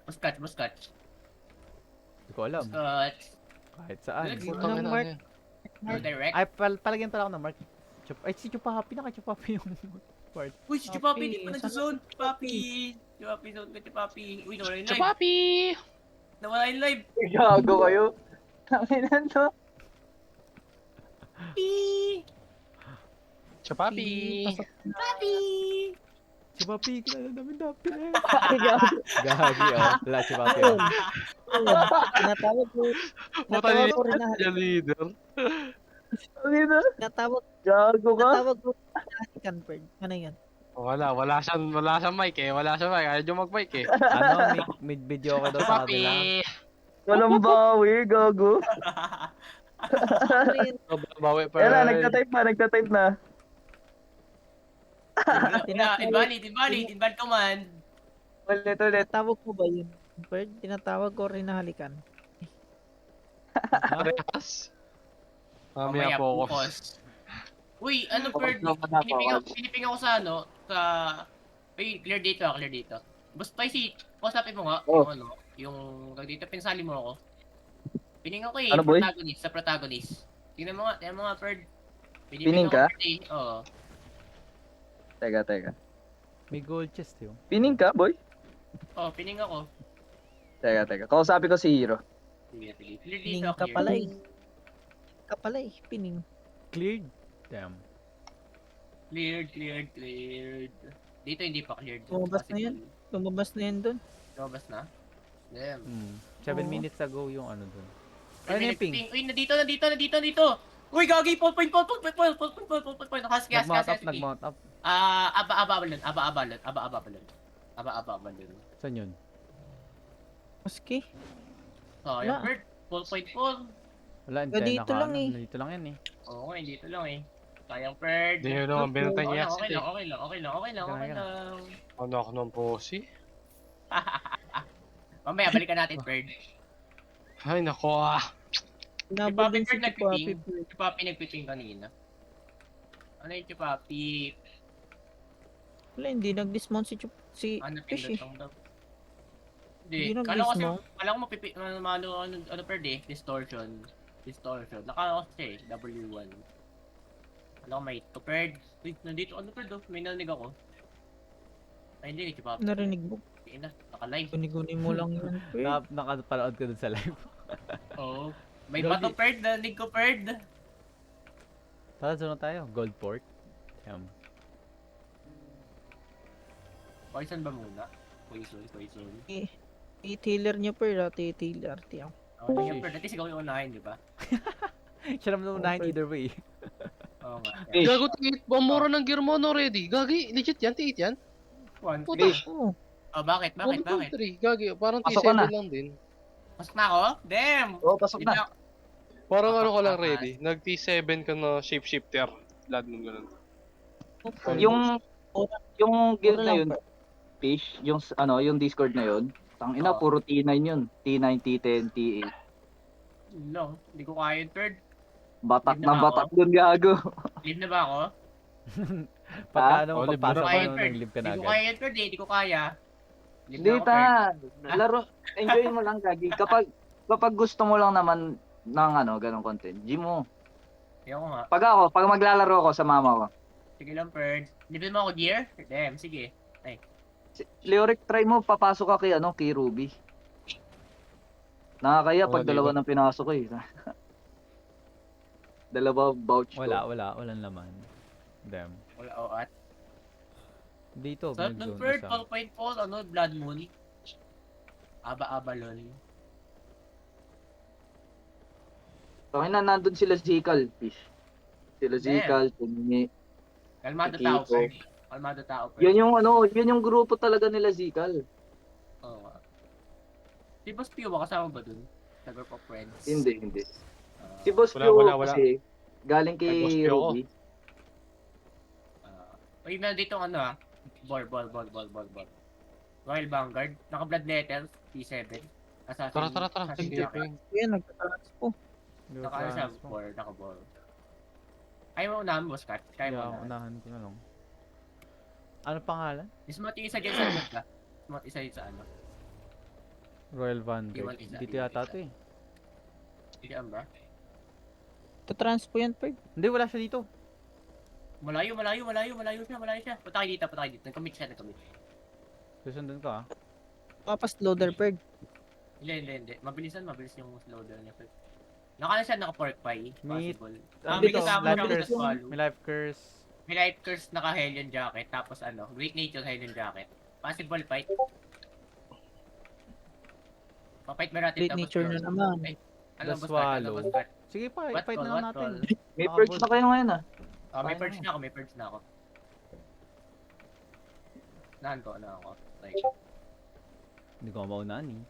Buskats. Hindi ko alam. Buskats. Kahit saan. Let's Putang go. ina Mark. niya. Go direct. Ay, palagyan pala ako ng mark. Ay, si Chupapi. Naka-Chupapi yung part. Uy, si Chupapi, hindi pa nag-zone. Chupapi, zone ka, Chupapi. Uy, nawala yung live. Chupapi! Nawala yung live. Gago kayo. Tanginan to. Pi! Chupapi! Chupapi! Chupapi, kilala namin dapat eh. Ay, gago. Gagi, oh. Wala, Chupapi. Oh. Tinatawag ko. Puta Tinatawag ko rin na niya leader. Tangina. Tinatawag Gago ka. tinatawag ko halikan, Perd. Ano yan? Wala siyang mic eh. Wala siyang mic. Ayaw niyo mag-mic eh. Ano, mid-video ko daw sa Chupapi! kanila. Walang bawi, gago. Ano yan? Bawi pa Yan na, rin. nagtatype na. Invalid command. Ulit. Tinatawag ko ba yun? Perd, tinatawag ko rin na halikan. Parehas. Mamaya focus. Uy, ano Focus Bird? naman ako. Piniping ako sa ano, sa... Uy, clear dito. Basta si, kausapin mo nga, Oh. yung ano, yung dito, pinsali mo ako. Pining ako eh, Ano, boy? protagonist. Tingnan mo nga, Bird. Pining ka? Bird, eh. Oo. Teka. May gold chest yun. Pining ka, boy? Oh, pining ako. Teka. Kausapin ko si Hero. Sige. Clear Pining dito, ka pala eh. Pining. Cleared. Damn. Cleared. Dito hindi pa cleared. Lumabas na yan. Lumabas na yan dun. Lumabas na? Damn. 7 Oo. minutes ago yung ano dun. Ay, Ano yung ping? Uy, nandito. Uy, gagi, point. Nag-mount up. Aba balon. Saan yun? Maski. So, Wala. yung bird, 4.4. Wala, Dito lang eh. Dito lang yan eh. Oo, dito lang eh. Sayang bird. Hindi yun naman binatay niya. Okay lang. Ano ako ng pussy? Mamaya, balikan natin bird. Ay nako ah. Nabot din si Bird Chupapi. nagpiping. Chupapi nagpiping kanina. Ano yung Chupapi? Wala, hindi nag-dismount si Ano Fish pindot eh. lang daw? Hindi, Hindi kala ko kasi, nag-dismount. kala ko mapipi, ano bird eh, distortion. Naka kasi W1. Kala ko may to bird. Uy, nandito ano bird oh, may narinig ako. Ay hindi, Chupapi. Narinig mo. Ina, naka-live. Guni-guni mo lang yun. Perd. Nakapanood ko dun sa live. Oo. May Goldie. bato bird, narinig ko bird. Tara, sunod tayo. Gold port. Damn. Poison ba muna? Poison. 8 healer niya per dati 8 healer tiyaw. Oh, yung bird, dati sigaw yung unahin, di ba? Siya naman unahin either way. Oo nga. Fish. Gago tiit. Mura ng gear mo already. Gagi, legit yan, tiit yan. One, Puta. Fish. Oo. Oh, bakit? 1.3. Gagi, parang Pasok ka T7 na. lang din. Pasok na ako? Damn! Oo, pasok Di na. ba- Parang ano ko lang Pasok na. ready. Nag T7 ka na shapeshifter. Blood mo ganun. Yung guild Puro na lang, yun, Perd. Fish, yung Discord na yun, tangina, Oo. puro T9 yun. T9, T10, T8. Yun lang, hindi ko kaya yun, bird. Batak Live na ng ba batak dun, gago. Live na ba ako? Pagka Ah? ano, Oh, live pagpasok na ko Kaya nung bird. nag-live ka na Hindi ko agad. kaya yun, bird eh. Hindi ko kaya. Live Hindi na ako, bird. ta, laro, enjoy mo lang, gagi. Kapag gusto mo lang naman ng ganong content, gym mo. Ayoko nga. Pag maglalaro ako sa mama ko, Sige lang, bird. Live mo ako gear? Damn, sige. Leoric, try mo, papasok ka kay Ruby. Nakakaya Oh, pag di dalawa ba? ng pinasok ko eh. Dalawa vouch ko. Walang laman. Damn. Wala o at. Dito, Sarap ng bird, isa. Pulpine Fall, ano, Blood Moon. Aba-aba lol. Okay na, nandun sila Zikal, Fish. Sila Zikal, Tunyi. Kalmado Kiko. tao, bird. Kalmado tao, bird. Yun yung grupo talaga nila Zikal. Oo nga. Si Boss Pio ba kasama ba dun? Sa group of friends? Hindi. Ah, Si Boss Wala, Pio wala. kasi, galing Ay, Boss kay Pio ako. Ruby. Uy, meron dito ang ano ah. Ball. Royal Vanguard. Naka-blood letters. T7. Assassin. Tara. Assassin Sige, Jacket. Ping. Yan, nagtatranspo. Naka-ano siya? Ball. Naka-ball. Ayaw mo unahan, Boss Kat. Kaya mo Yeah, unahan. unahan ko na lang. Ano pangalan? Ismot yung isa dyan sa ano ka. Ismot isa dyan sa ano. Royal Vanguard. Iwan isa, Dito iwan yata isa. to eh. Hindi ba? Tatranspo yan, Perd. Hindi, wala siya dito. Malayo siya. Punta kayo dito. Nag-commit siya. Susundan ko ah. Papas loader, Perd. Hindi. Mabilis yung slowdown niya. Naka-pork pie. May- Possible. Dito, May kasama life siya curse. sa swallow. May life curse. May life curse naka-Hellion jacket. Tapos Great Nature Hellion jacket. Possible fight. Papight mo natin. Great tapos nature na yun. naman. Ano The boss swallow. fight? Ano boss fight? Sige pa, What i-fight call, na lang what natin. call? May Nakabol. purge na kayo ngayon ah. May Fine. purge na ako. Naan ko, ako. Like, Hindi ko maunahan eh.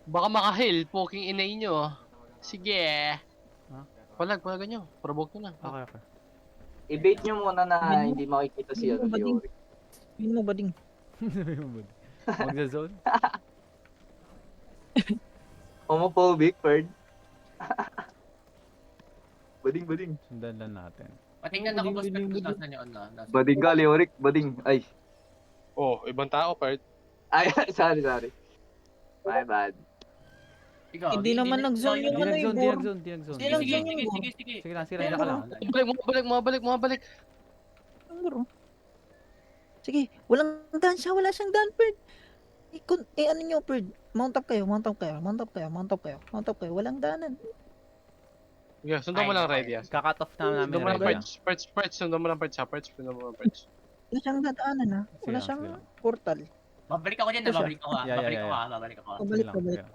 Baka maka-heal, poking inay nyo. Sige. Ha? Palag nyo. Provoke nyo na. Okay. I-bait nyo muna na hindi makikita si ano, si Yorick. Yun mo, bading. Magza-zone. Homophobic, Ferd. Bading. Sundan lang natin. patingnan ako boss fight kung nasan yung Bading ka, Yorick. Bading. Ay. Oh, ibang tao, Perd. Ay, sorry. My bad. Ikaw, Hindi naman nag-zone yung ano yung buro. Di nag-zone. Hindi lang Sige. zone yung buro. Sige lang, Pero ka lang. Bumabalik. Yung buro. Sige, wala siyang daan, Perd. Ano nyo, Perd? Mount up kayo. Walang daanan. Yeah, sundan mo lang, Ay, Ready. Kakat off na namin Sundan mo lang, ready ah. Perch. Sundan mo lang, Perch. Sundan mo lang, Perch. Wala siyang daanan, ha? Wala Sige siyang lang. portal. Babalik ako dyan, Ito siya. babalik ako. Yeah. Babalik ako. Sige lang, sige lang.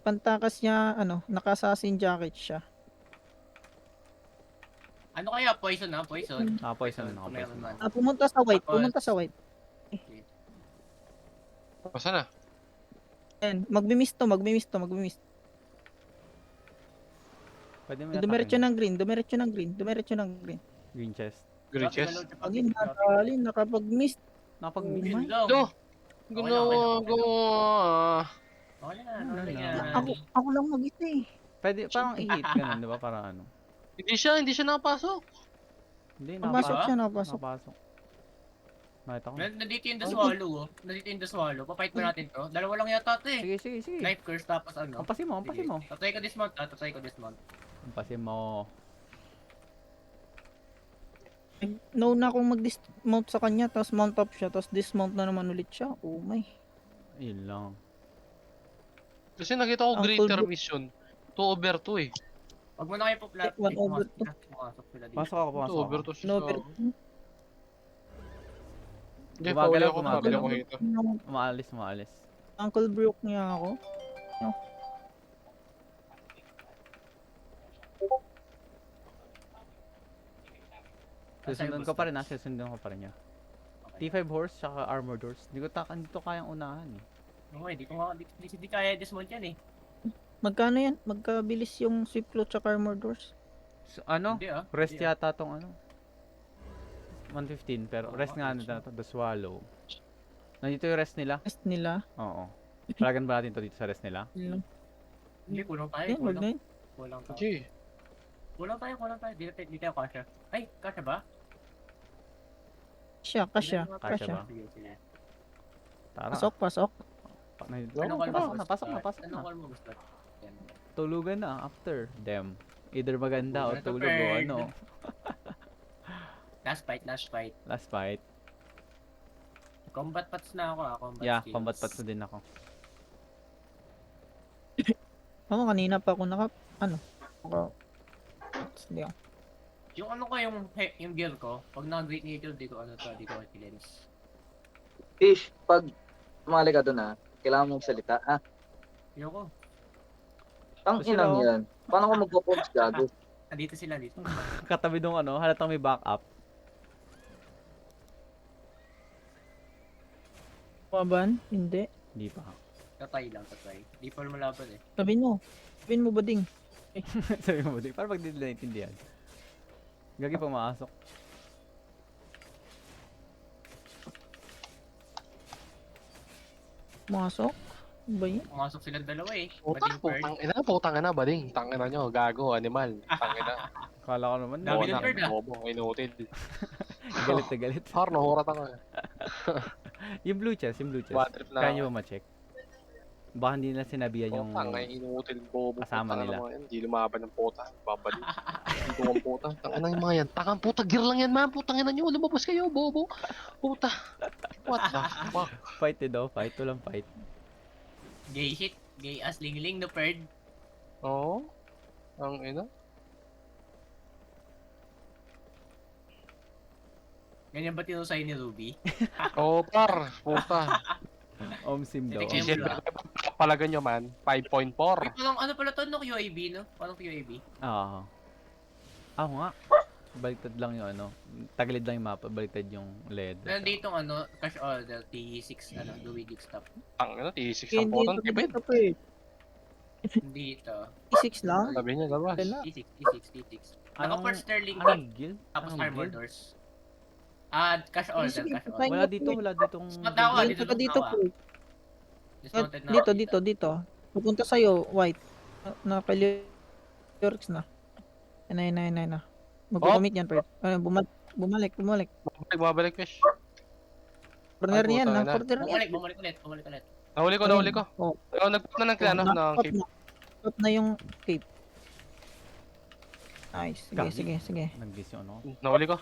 Pantakas niya, naka-assassin jacket siya. Ano kaya? Poison na, poison. Poison na, Kung meron man. Pumunta sa white. Basta na. Ayan, magmi-miss to. Pwede mo Dumiretso yata ng green. green chest. Green chest. Agin, nadali, nakapag-miss. Nakapag-miss. Yun lang. No! Okay lang. Ginawa. Okay na. Ako lang mag-isa eh. Pwede, parang i-hit ganun, di ba? Parang ano. Hindi siya nakapasok. Hindi, Napasok ba? siya, napasok. Napasok. Nakita ko. Nandito yung The Swallow, oh. Nandito yung The Swallow. Papight mo natin to. Dalawa lang yata to eh. Sige. Life curse tapos ano. Ampasin mo. Tatry ko dismount. Ampasin mo. No na akong mag-dismount sa kanya, tapos mount up siya, tapos dismount na naman ulit siya. Oh my. Yun lang. Kasi nakita ko Ang greater full- mission. 2/2 eh. Wag mo na kayo po flat. 1/2. Pumasok sila dito. Pasok ako. 2/2 siya. No, pero Hindi, Gumagalaw, pawala ko gumagalaw. makita. Umaalis. Uncle Brook niya ako. Susundan ko pa rin niya. T5 horse, tsaka armored horse. Dito kayang unahan eh. Okay, di kaya dismount yan eh. Magkano yan? Magkabilis yung swift claw tsaka armor doors? So, ano? Hindi ah. Rest Hindi, ah. yata tong ano. 115 pero rest nga nila to, the swallow. Nandito yung rest nila. Test nila. Oo. Palagan ba natin to dito sa rest nila? Hindi, kulang tayo. Yan, wag na yun. Kulang tayo. Gee. Kulang tayo. Di tayo kasha. Ay, kasha ba? Kasya. Kasya ba? Sige. Tara. Pasok. Anong call mo? Pasok na. Anong call mo gusto? Yan. Tulugan na after them. Either maganda o Tulugan na to, tulog o Bird. ano. Last fight. Last fight. Combat pats na ako combat Yeah, skills. combat pads na din ako. Ako kanina pa ako Hindi ako. Yung ano ko yung gear ko, pag na-great nature, di ko lens. Fish, pag umali ka doon kailangan mong salita. Yoko. Ang Sila, inang oh. yan. Paano ko magpo-pause gago? Dito sila. Katabi nung ano, halatang may backup. Paban? Hindi. Hindi pa. Tatay. Di pa lumalaban eh. Sabihin mo bading. Sabi mo, di, para pag di nila naintindihan. Gagi pa maasok. Masok? Ano ba yun? Pumasok silang dalawa eh. Bading bird. Putang ina, bading. Tangina nyo, gago, animal. Tangina. Kala ko naman. Dami no, ng bird, ah. Bobo, inutil. galit na galit. Har, nahurat ako. Yung blue chest, yung blue chest. Bad trip na Kaya ako. nyo ba ma-check? Baka hindi nila sinabihan yung... Putang, ay inuutil bobo. kasama Putang, nila. ano mga yan, Hindi lumaban ng puta. Babalik. Dito ang puta. Tangin ng mga yan. Tangang puta, gear lang yan, ma'am. Putang ina nyo. Lumabas kayo, bobo. Puta. What the fuck? Fight daw, fight. Walang fight. Gay shit. Gay as ling-ling no bird. Oo. Ang ina. Ganyan ba tinusay ni Ruby? Oo, par. Puta. Omsim daw. Hindi Isip Ayun na palagan nyo, man. 5.4. Wait, ano pala to? No, QAB, no? Parang QAB. Oo. Ako nga. Baliktad lang yung ano. Tagilid lang yung mapa. Baliktad yung LED. Meron ditong ano, cash order, T6, ano, Luigi stop. Ang ina, T6 Kaya ang hindi putan. ito Tipid. dito, Perd. Hindi ito. T6 lang? Sabi niya, labas. Wala. T6. Naka Anong- first Sterling Anong King, guild? tapos Anong armor guild? doors. Cash order, Sige, cash patay. order. Wala dito, wala ditong... Spot na ako, guild. dito Dito, dito, ako. Perd. Dismounted na Dito, ako dito, dito. Pupunta sa'yo, white. Nakaliorix na. Ayun na. Magkukumit yan, Perd. Bumalik. Babalik, fish. Corner Ay, niyan, puta na na. corner niyan. Bumalik ulit. Nahuli ko. Oh, Oh, nagput na ng ano, ng top cape. na. Top na yung cape. Nice. Gagi. Sige. Nag-miss yung ano. Nahuli ko.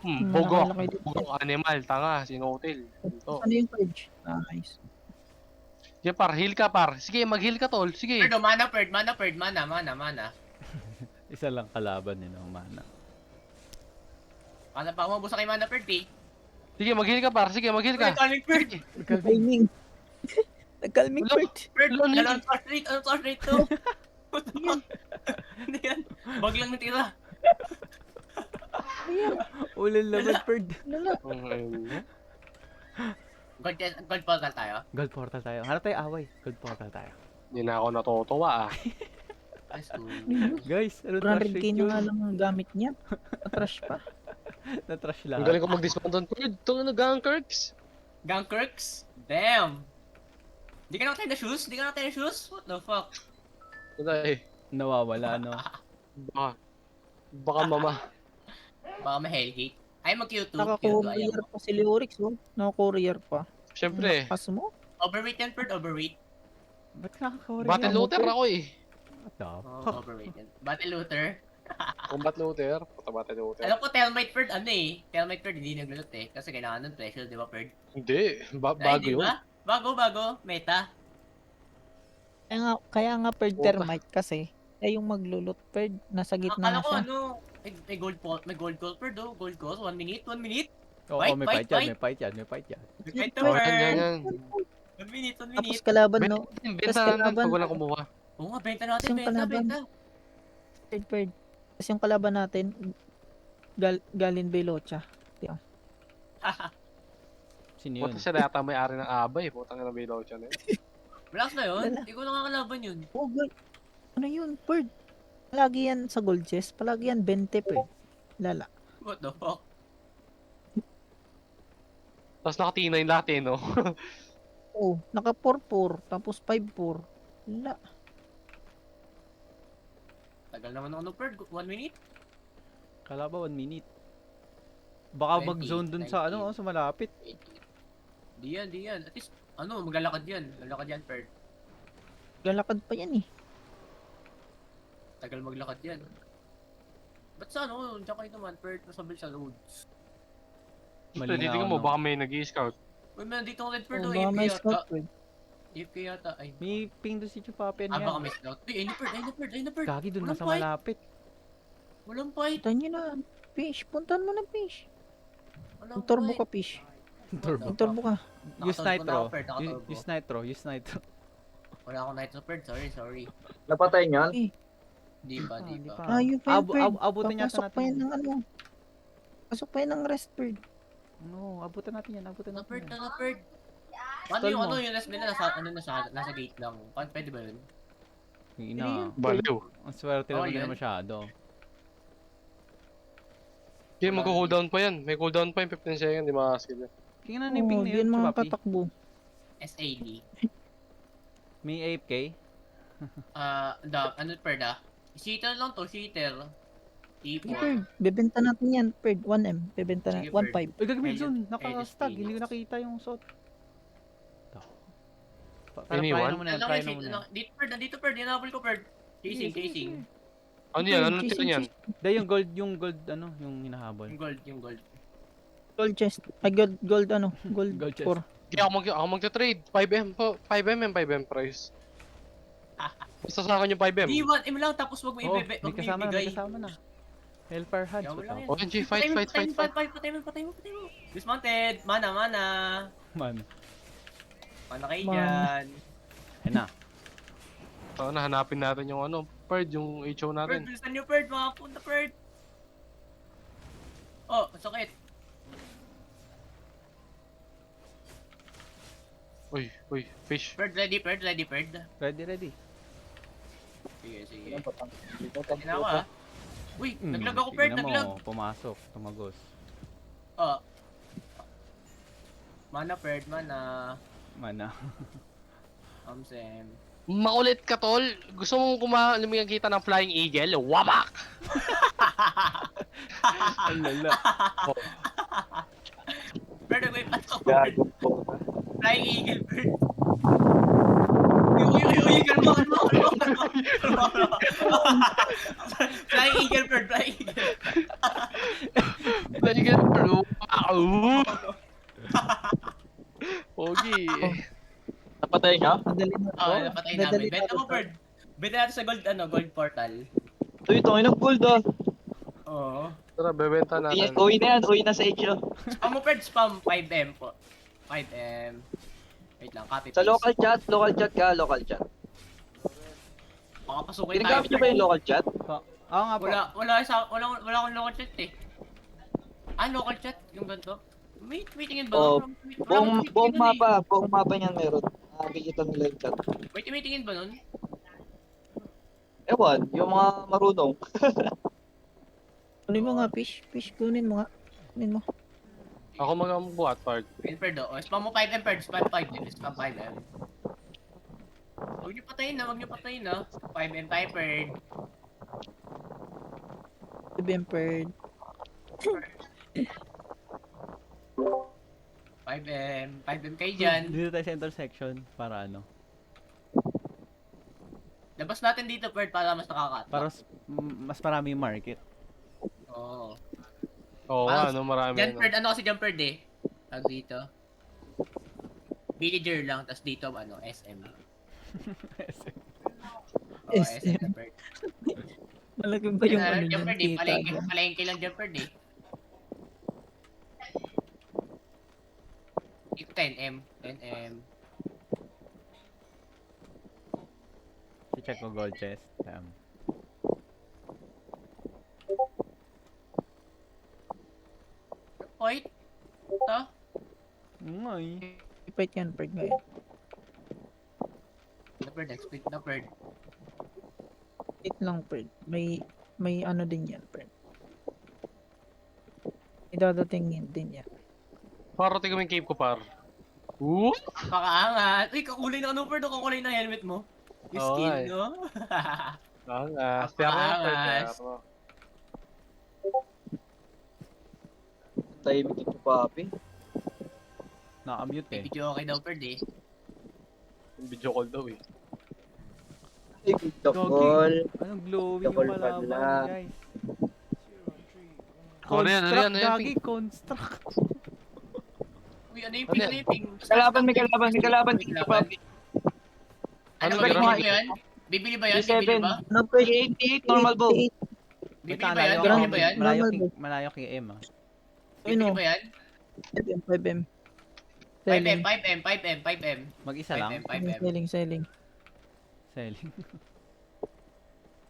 Bogo. Nakalaki dito. Bogo animal, tanga, sinutil. Ito. Ano yung purge? Nice. Sige par, heal ka par. Sige, mag-heal ka tol. Sige. Bird, mana. Isa lang kalaban nila ang mana. Mana pa ako mabusa kay mana bird eh. Sige, mag-heal ka par. Sige, mag-heal ka. Calling bird. Nag-calming. Nag-calming Wala. purge. Bird, Ano yun? ano touch rate to? What the fuck? Hindi yan. Bag lang natira. Ulan laban, Perd. Lala. God portal tayo. Gold portal tayo. Hanap tayo away. Gold portal tayo. Hindi na ako natutuwa ah. Let's go. Guys, ano trash 400k rate na nga yun? lang ang gamit niya. Trash pa. Na-trash Ang lahat. galing ko mag-dismount doon. Ito na Gankerks. Gankerks? Damn. Di ka nakatayo na shoes? What the fuck? Ito eh. Nawawala, no? Baka mama. Baka ma-hellgate. Ay, mag-Q2. Q2, Naka-courier ayaw mo. pa si Leorix, oh. Naka-courier pa. Siyempre. Lakas mo. Overweight yan, Bird. Overweight. Ba't nakaka-worry? Battle looter ako eh. What the Oh, fuck? overweight yan. Battle looter. Combat looter. Puta battle looter. Alam ko, Telmite Bird, ano eh. Telmite Bird, hindi naglalot eh. Kasi kailangan ng pressure, di ba, Bird? Hindi. Ay, Bago di yun. ba? Bago. Meta. Kaya nga Perd Puta. Termite kasi. Yung maglulot Perd. Nasa gitna Akala na ko, siya. ano, may gold gold Bird, oh. Gold calls. 1 minute. Oo, Fight, may fight, fight yan. Fight to, Oh, Bird. yan. 1 minute. Tapos kalaban, no? Benta natin pag walang kumuha. Oo nga, benta natin, Yung kalaban. Perd. Tapos yung kalaban natin, Galin Belocha. Sino yun? Puta siya yata may-ari ng abay. Putang ina may siya na yun. Relax na yun. Wala. Hindi ko nakakalaban yun. Oh, God. Ano yun, Perd? Palagi yan sa gold chest. Palagi yan 20, Perd. Lala. What the fuck? Tapos nakatina yung lahat eh, no? Oh, naka 4-4. Tapos 5-4. Lala. Tagal naman ako ng Bird. 1 minute? Kala ba 1 minute? Baka 20, mag-zone dun sa 19. sa malapit. Di yan. At least, maglalakad yan. Lalakad yan, Bird. Lalakad pa yan eh. Tagal maglakad yan. Ba't sa diyan kayo naman, Bird, nasabil sa roads. Malinaw, Titignan mo, no? baka may nag-i-scout. Uy, man, dito ulit, Oh, Bird, baka may AFK scout, yata. Perd. AFK yata, ay. May ping doon si Chupapen Baka yan. may scout. Uy, ayun na, Bird. Gagi dun Walang nasa fight. malapit. Walang fight. Puntan nyo na. Fish. Puntan mo na, fish. Walang Turbo fight. ka, fish. Turbo. Turbo ka. Use Nakaturbo na nitro. ako, Bird, nakaturbo. Use nitro. Wala akong nitro, Bird. Sorry. Napatay niyon? Di pa. Ah, yung Perd. Abutin yata Papasok pa yan natin. ng ano. Pasok pa yan ng rest, Perd. No, abutan natin yan. Na Bird. Paano Stall yung mo. yung last minute nasa gate lang? Pwede ba yun? Yung ina. Baliw. Ang swerte Oh, naman yan. nila masyado. Okay, mag-cooldown pa yan. May cooldown pa yung 15 seconds, di makaskill yan. Tingnan na yung ping Oh, na di yun, yan mga Chupapi. katakbo. SAD. May AFK. Ano Bird ah? Cheater lang to, cheater. Sige, T4. Perd. Bebenta natin yan, Perd. 1M. Bebenta na. Sige, Perd. 1.5. Uy, gagawin Medyo- dun. medyo Naka-stag. speed. Hindi ko nakita yung suit. Ito. Tara, Anyone? try na muna yan. Ano Try kasi, na muna yan. dito Perd, nandito Perd, hinabol ko Perd. Chasing, chasing. Ano yan? Anong tira Chasing, niyan? chasing. Dahil yung gold, ano, yung hinahabol. Yung gold. Gold chest. Ay, gold ano? Gold, Gold chest. core. Hindi ako magta-trade. 5M po. 5M price. Basta sa akin yung 5M. Di 1M lang, tapos wag mo Oo, ibibigay. may kasama na, may kasama na. Hellfire Hunt. Yawa lang yan. ONG, fight. Patay mo. Dismounted, mana. Man. Mana kayo Man. dyan. Ayun na. So, hanapin natin yung ano, Perd, yung HO Perd, natin. bilisan nyo Perd, mga punta Perd. Oh, sakit. Uy, fish. Perd, ready. Ready. Sige. Sige na ako ah. Uy, naglag ako Perd, tignan naglag. mo, pumasok, tumagos. Oh. Mana Perd, mana. Mana. Sam. Makulit ka, tol. Gusto mong lumikita ng Flying Eagle? Wamak! Ang lala. Perd, nagway patok Perd. Gago po. Flying Eagle Perd. Uy, kalma. Flying Eagle Perd, Flying Eagle. Flying Eagle? Wow! Pogi. Napatay siya? Madali na. Oh, napatay namin. Benta mo Perd. Benta natin sa gold portal. Uy, ito ng gold ah. Oo. Tara, bebenta natin. Uwi na yan, uwi na sa HO. Spam mo Perd, spam 5M po. 5M. Wait lang, copy paste. Sa local chat ka, local chat. Baka pasukin tayo. Pinagamit niyo ba yung local chat? Oo nga po. Wala akong local chat eh. Local chat? Yung ganito? May tingin ba? Oo. Wala akong Buong tumitingin nun eh. buong mapa niyan meron. Nakikita nila yung chat. May tumitingin ba nun? Ewan, yung mga marunong. Kunin mo nga, fish. Fish, kunin mo nga. Kunin mo. Ako mag-buhat, Perd. Wait, Perd, oh. Spam mo 5M, Perd. Spam 5M. Spam 5M. Huwag niyo patayin na. 5M tayo, Perd. Bemperd. 5M kayo dyan. Dito tayo sa intersection para ano. Labas natin dito, Perd, para mas nakakato. Para mas marami yung market. Oo. Oo nga, no, marami. Dyan, no. Perd, ano kasi dyan, Perd eh. Tag dito. Villager lang, tas dito, SM. Oo, SM. SM, Perd. Malaki ba yung ano Dyan, dyan? Perd, eh. Kita dyan. Palengke lang dyan, Perd eh. 10M. I-check ko gold chest. Wait. Ito? Ay. Fight yan, Perd ngayon. Perd, expect na, Perd. Wait lang, Perd. May ano din yan, Perd. Idadating din yan. Para tingnan mo yung cape ko, par. Ooh! Pakaangat. Uy, kakulay na ano, Perd. Kakulay na helmet mo. Yung Oo skin, nga eh. no? Angas. Angas. Tahimik ito, papi. Naka-mute eh. Video okay daw, Perd eh. Yung video call daw eh. Ay, good the ball. Anong glowing Double yung kalaban, pala. guys? Ano yan, ano yan, ano yan, Gagi, construct. Uy, ano yung ping? Ano yung ping? May kalaban dito, papi. Ano Ano ba, ba, bibili Ron? ba yan? Bibili ba yan? G7. Bibili ba? Ano, Perd? 88, normal bow. Bibili Basta ba yan? malayo Bibili ba yan? Malayo kay M ah. Bibili Ano? ba yan? 5M. 5M. Mag-isa lang? 5M. Selling. Selling.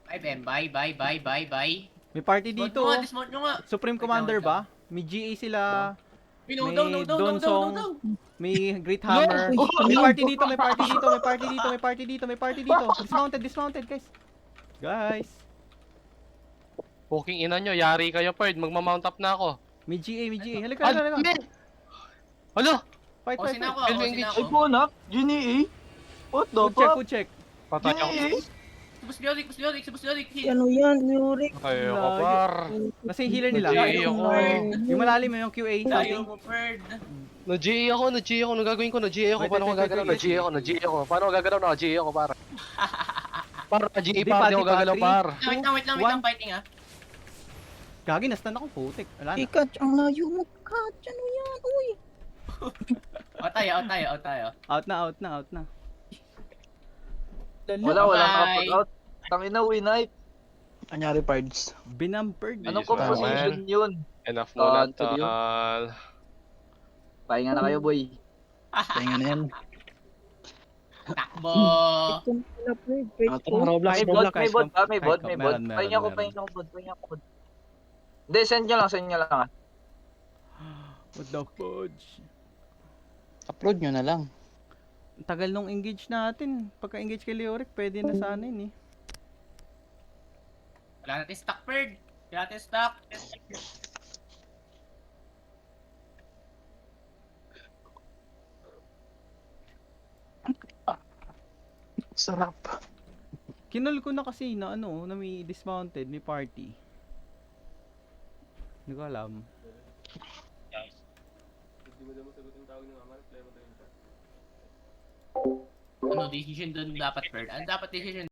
5M. Bye. May party Dismount dito nyo nga, oh. dismount nyo nga. Supreme Commander ba? May GA sila. Uy, no May down. Donsong. May Great Hammer. May party dito. Dismounted guys. Guys. Poking ina nyo, yari kayo, Perd. Magma-mount up na ako. May GA. Halika. Ano? Fight. Sina ako. Ay, punak. GNA. What the Good check, fuck? good check. Patay ako. GNA. Boss Leoric, Boss Leoric, si Boss Leoric. Si ano yan, Yuri. Ayoko, Layo. par. Kasi yung healer nila. Nag-GA ako. Yung malalim yung QA sa Layo ating. mo, Perd. Nag-GA ako. Anong gagawin ko? Nag-GA ako. Wait, Paano ko wait, wait, gagalaw? wait, Nag-GA ako. Nag-GA ako. Paano ko gagalaw? Nag-GA ako, par. Par, nag-GA Di, pa. Hindi ako pati, gagalaw, Patri. par. Wait lang, fighting ah. Gagi, nastan ako, putik. Wala na. Ika, ang layo mo, Kat. Ano yan, uy. Out tayo. Out na. Wala, walang Bye. nakapag-out. Tangina, winay. Anyari pards. Binumpered. Anong Jeez, composition man. yun? Enough muna, Tuloy yun. tol. Pahinga na kayo, boy. Pahinga na yan. Takbo. Ito na pala, Fred. Fred, Ah, ko. tara, Roblox, May bot, Roblox. may bot, may bot, may bot. Meron. Pahinga ko bot. Hindi, send nyo lang ah. What the fudge? Upload nyo na lang. Ang tagal nung engage natin. Pagka-engage kay Leoric, pwede na sana yun eh. Wala natin stock, Perd. Wala natin stock. Sarap. Kinol ko na kasi na ano, na may dismounted, may party. Hindi ko alam. Ano, decision doon dapat, Perd? Ano dapat decision?